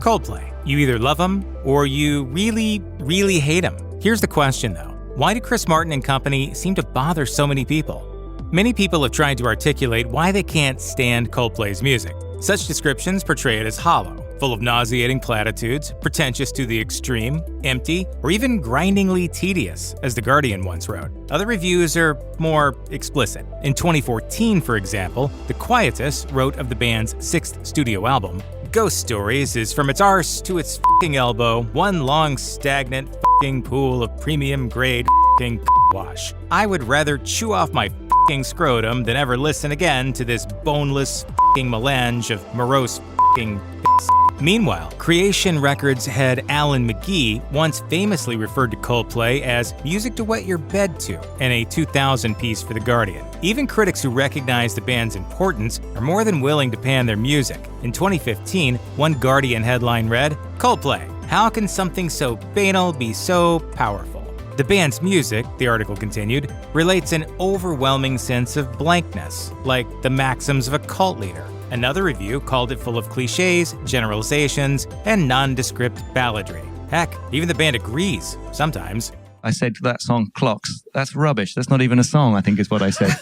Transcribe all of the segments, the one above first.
Coldplay. You either love them or you really, really hate them. Here's the question though. Why do Chris Martin and company seem to bother so many people? Many people have tried to articulate why they can't stand Coldplay's music. Such descriptions portray it as hollow, full of nauseating platitudes, pretentious to the extreme, empty, or even grindingly tedious, as The Guardian once wrote. Other reviews are more explicit. In 2014, for example, The Quietus wrote of the band's sixth studio album, "Ghost Stories is from its arse to its f***ing elbow, one long stagnant f***ing pool of premium grade f***ing wash. I would rather chew off my f***ing scrotum than ever listen again to this boneless f***ing melange of morose f***ing piss." Meanwhile, Creation Records head Alan McGee once famously referred to Coldplay as music to wet your bed to in a 2000 piece for The Guardian. Even critics who recognize the band's importance are more than willing to pan their music. In 2015, one Guardian headline read, "Coldplay, how can something so banal be so powerful?" The band's music, the article continued, relates an overwhelming sense of blankness, like the maxims of a cult leader. Another review called it full of cliches, generalizations, and nondescript balladry. Heck, even the band agrees, sometimes. I said to that song, "Clocks, that's rubbish. That's not even a song," I think is what I said.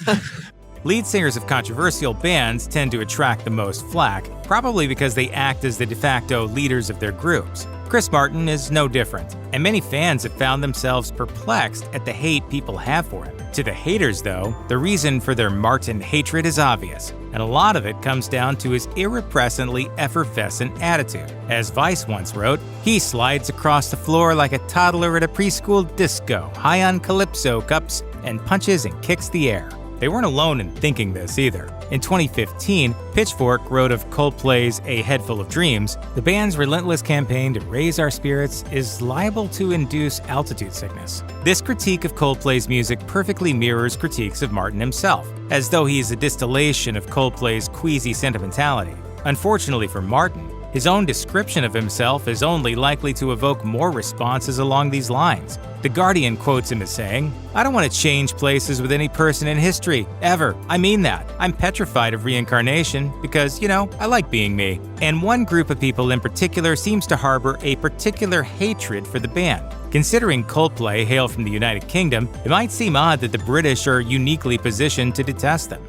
Lead singers of controversial bands tend to attract the most flack, probably because they act as the de facto leaders of their groups. Chris Martin is no different, and many fans have found themselves perplexed at the hate people have for him. To the haters, though, the reason for their Martin hatred is obvious, and a lot of it comes down to his irrepressibly effervescent attitude. As Vice once wrote, "He slides across the floor like a toddler at a preschool disco, high on calypso cups, and punches and kicks the air." They weren't alone in thinking this either. In 2015, Pitchfork wrote of Coldplay's A Head Full of Dreams, "The band's relentless campaign to raise our spirits is liable to induce altitude sickness." This critique of Coldplay's music perfectly mirrors critiques of Martin himself, as though he is a distillation of Coldplay's queasy sentimentality. Unfortunately for Martin, his own description of himself is only likely to evoke more responses along these lines. The Guardian quotes him as saying, "I don't want to change places with any person in history, ever. I mean that. I'm petrified of reincarnation because, I like being me." And one group of people in particular seems to harbor a particular hatred for the band. Considering Coldplay hail from the United Kingdom, it might seem odd that the British are uniquely positioned to detest them.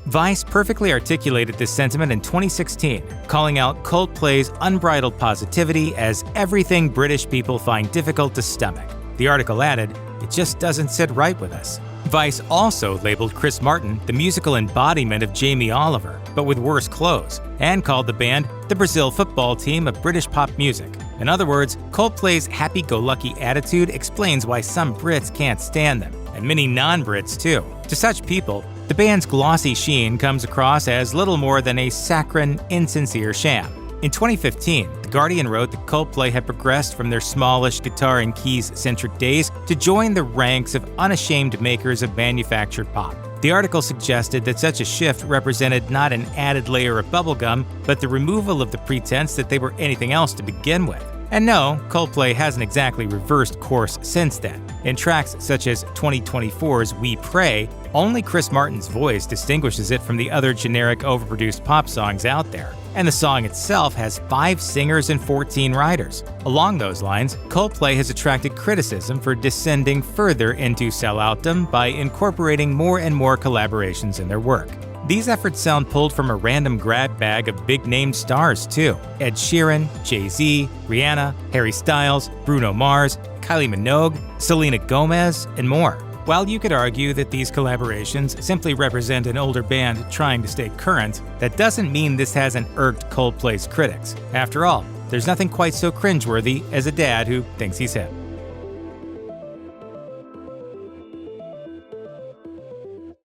Vice perfectly articulated this sentiment in 2016, calling out Coldplay's unbridled positivity as everything British people find difficult to stomach. The article added, "It just doesn't sit right with us." Vice also labeled Chris Martin the musical embodiment of Jamie Oliver, but with worse clothes, and called the band the Brazil football team of British pop music. In other words, Coldplay's happy-go-lucky attitude explains why some Brits can't stand them, and many non-Brits too. To such people, the band's glossy sheen comes across as little more than a saccharine, insincere sham. In 2015, The Guardian wrote that Coldplay had progressed from their smallish guitar and keys-centric days to join the ranks of unashamed makers of manufactured pop. The article suggested that such a shift represented not an added layer of bubblegum, but the removal of the pretense that they were anything else to begin with. And no, Coldplay hasn't exactly reversed course since then. In tracks such as 2024's We Pray, only Chris Martin's voice distinguishes it from the other generic overproduced pop songs out there. And the song itself has 5 singers and 14 writers. Along those lines, Coldplay has attracted criticism for descending further into selloutdom by incorporating more and more collaborations in their work. These efforts sound pulled from a random grab bag of big-name stars, too. Ed Sheeran, Jay-Z, Rihanna, Harry Styles, Bruno Mars, Kylie Minogue, Selena Gomez, and more. While you could argue that these collaborations simply represent an older band trying to stay current, that doesn't mean this hasn't irked Coldplay's critics. After all, there's nothing quite so cringeworthy as a dad who thinks he's hip.